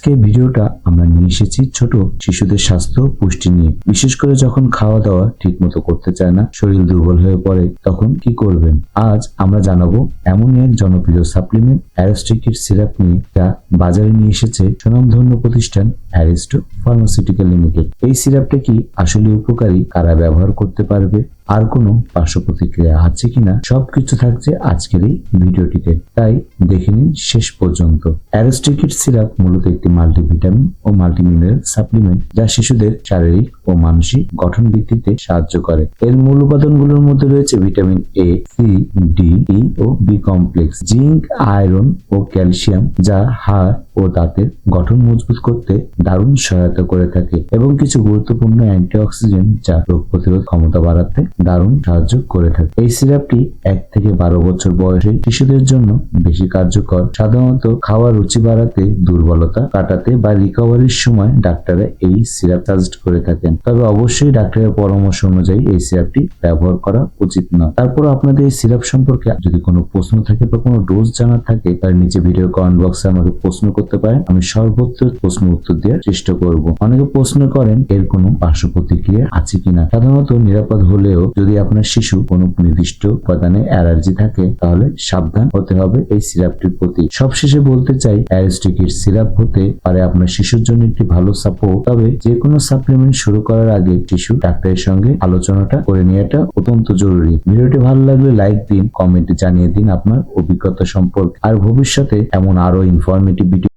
আজকে ভিডিওটা আমরা নিয়ে এসেছি ছোট শিশুদের স্বাস্থ্য পুষ্টি নিয়ে। বিশেষ করে যখন খাওয়া দাওয়া ঠিক মতো করতে চায় না, শরীর দুর্বল হয়ে পড়ে, তখন কি করবেন। আজ আমরা জানাবো এমনই এক জনপ্রিয় সাপ্লিমেন্ট অ্যারিস্টোকিট সিরাপ নিয়ে, যা বাজারে নিয়ে এসেছে সুনামধন্য প্রতিষ্ঠান অ্যারিস্টো ফার্মাসিউটিক্যাল লিমিটেড। এই সিরাপটা কি আসলে উপকারী, কারা ব্যবহার করতে পারবে, আর কোনো পার্শ্ব প্রতিক্রিয়া আছে কিনা, সবকিছু থাকছে আজকের এই ভিডিওটিতে, তাই দেখে নিন শেষ পর্যন্ত। অ্যারিস্টোকিট সিরাপ মূলত একটি মাল্টিভিটামিন ও মাল্টিমিনারেল সাপ্লিমেন্ট, যা শিশুদের শারীরিক ও মানসিক গঠন বৃদ্ধিতে সাহায্য করে। এর মূল উপাদানগুলোর মধ্যে রয়েছে vitamin A, C, D, E ও বি কমপ্লেক্স, জিঙ্ক, আয়রন ও ক্যালসিয়াম, যা হাড় ও দাঁতের গঠন মজবুত করতে দারুণ সহায়তা করে থাকে, এবং কিছু গুরুত্বপূর্ণ অ্যান্টিঅক্সিডেন্ট, যা রোগ প্রতিরোধ ক্ষমতা বাড়াতে দারুণ সাহায্য করে থাকে। এই সিরাপটি 1 থেকে 12 বছর বয়সী শিশুদের জন্য বেশি কার্যকর, সাধারণত খাওয়ার রুচি বাড়াতে, দুর্বলতা কাটাতে বা রিকভারির সময় ডাক্তাররা এই সিরাপ সাজেস্ট করে থাকেন। তবে অবশ্যই ডাক্তারের পরামর্শ অনুযায়ী এই সিরাপটি ব্যবহার করা উচিত নয়। তারপর আপনাদের এই সিরাপ সম্পর্কে যদি কোনো প্রশ্ন থাকে বা কোনো ডোজ জানা থাকে, তাহলে নিচে ভিডিও কমেন্ট বক্সে আমাকে প্রশ্ন করতে পারেন। আমি সর্বোচ্চ প্রশ্ন উত্তর দেওয়ার চেষ্টা করব। অনেকে প্রশ্ন করেন এর কোনো পার্শ্ব প্রতিক্রিয়া আছে কিনা। সাধারণত নিরাপদ হলেও যদি আপনার শিশু কোনো নির্দিষ্ট উপাদানে অ্যালার্জি থাকে, তাহলে সাবধান হতে হবে এই সিরাপটির প্রতি। সবশেষে বলতে চাই, অ্যারিস্টোকিট সিরাপ হতে পারে আপনার শিশুর জন্য একটি ভালো সাপোর্ট, তবে যে কোনো সাপ্লিমেন্ট শুরু করার আগে শিশু ডাক্তারের সঙ্গে আলোচনাটা করে নেওয়াটা অত্যন্ত জরুরি। ভিডিওটি ভালো লাগলে লাইক দিন, কমেন্টে জানিয়ে দিন আপনার অভিজ্ঞতা সম্পর্কে, আর ভবিষ্যতে এমন আরো ইনফরমেটিভ ভিডিও